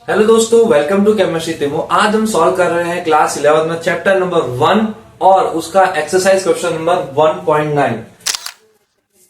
Hello दोस्तों, welcome to chemistry टिमो। आज हम सॉल्व कर रहे हैं क्लास 11 में चैप्टर नंबर 1 और उसका एक्सरसाइज क्वेश्चन नंबर 1.9।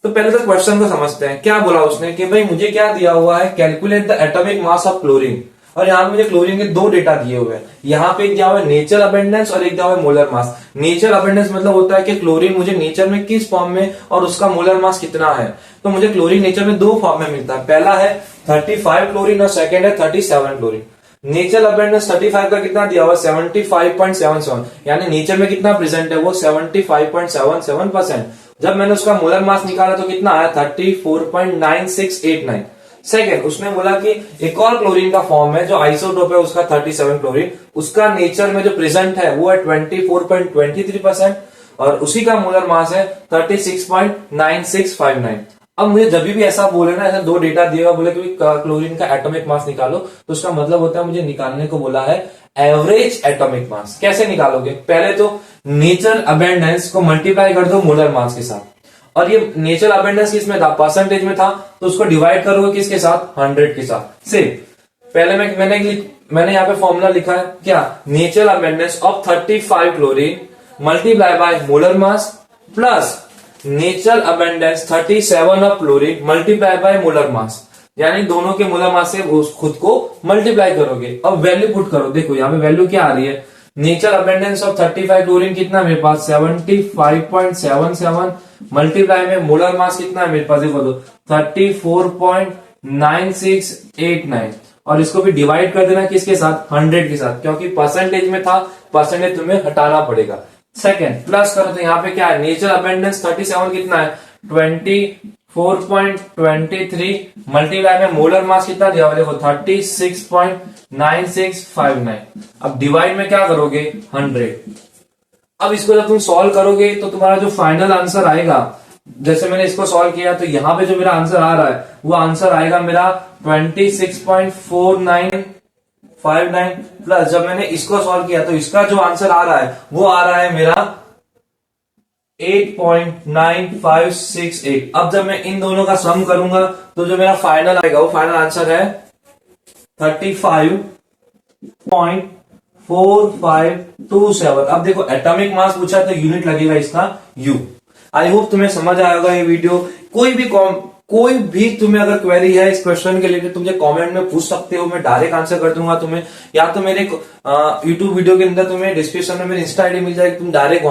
तो पहले तो क्वेश्चन को समझते हैं। क्या बोला उसने कि भाई मुझे क्या दिया हुआ है, calculate the atomic mass of chlorine. और यहाँ पे मुझे क्लोरीन के दो डेटा दिए हुए हैं। यहाँ पे एक दिया हुआ है नेचर अबेंडेंस और एक दिया हुआ है मोलर मास। नेचर अबेंडेंस मतलब होता है कि क्लोरीन मुझे नेचर में किस फॉर्म में और उसका मोलर मास कितना है। तो मुझे क्लोरीन नेचर में दो फॉर्म में मिलता है। पहला है 35 क्लोरीन और सेकंड है 37 क्लोरीन। नेचर अबेंडेंस 35 का कितना दिया हुआ 75.77, यानी नेचर में कितना प्रेजेंट है वो 75.77%। जब मैंने उसका मोलर मास निकाला तो कितना आया 34.9689। सेकेंड, उसने बोला कि एक और क्लोरीन का फॉर्म है जो आइसोटोप है उसका 37 क्लोरीन, उसका नेचर में जो प्रेजेंट है वो है 24.23% और उसी का मोलर मास है 36.9659। अब मुझे जब भी ऐसा बोले ना, ऐसा दो डेटा दिएगा, बोले कि क्लोरीन का एटॉमिक मास निकालो, तो उसका मतलब होता है मुझे निकालने को बोला है एवरेज एटॉमिक मास। कैसे निकालोगे? पहले तो नेचर अबेंडेंस को मल्टीप्लाई कर दो मोलर मास के साथ, और ये नेचर अबेंडेंस किसमें था, परसेंटेज में था, तो उसको डिवाइड करोगे किसके साथ, 100 के साथ। सिर्फ पहले मैंने यहाँ पे फॉर्मूला लिखा है क्या, nature abundance of 35 chlorine multiply by molar mass plus nature abundance 37 of chlorine multiply by molar mass, यानी दोनों के मोलर मास से खुद को मल्टीप्लाई करोगे। अब वैल्यू पुट करो। देखो यहाँ पे वैल्यू क्या आ रही है, नेचर अबेंडेंस ऑफ 35 क्लोरीन कितना मेरे पास 75.77 मल्टीप्लाई में मोलर मास कितना है मेरे पास, देखो तो 34.9689, और इसको भी डिवाइड कर देना किसके साथ, 100 के साथ, क्योंकि परसेंटेज में था, परसेंटेज तुम्हें हटाना पड़ेगा। सेकेंड, प्लस करो तो यहाँ पे क्या है, नेचर अबेंडेंस 37 कितना है 24.23 मल्टीप्लाई में मोलर मास कितना दिया हुआ देखो 36.9659। अब डिवाइड में क्या करोगे 100। अब इसको जब तुम सॉल्व करोगे तो तुम्हारा जो फाइनल आंसर आएगा, जैसे मैंने इसको सॉल्व किया तो यहां पे जो मेरा आंसर आ रहा है वो आंसर आएगा मेरा 26.4959 प्लस जब मैंने इसको सॉल्व किया तो इसका जो आंसर आ रहा है वो आ रहा है मेरा 8.9568। अब जब मैं इन दोनों का सम करूंगा तो जो मेरा फाइनल आएगा वो फाइनल आंसर है 35.4527। अब देखो एटॉमिक मास पूछा तो यूनिट लगेगा इसका U। आई होप तुम्हें समझ आया होगा ये वीडियो। कोई भी तुम्हें अगर क्वेरी है इस क्वेश्चन के लिए तुम मुझे कमेंट में पूछ सकते हो, मैं डायरेक्ट आंसर कर दूंगा तुम्हें, या तो मेरे यूट्यूब वीडियो के अंदर तुम्हें डिस्क्रिप्शन में मेरी इंस्टा आईडी मिल जाएगी, तुम डायरेक्ट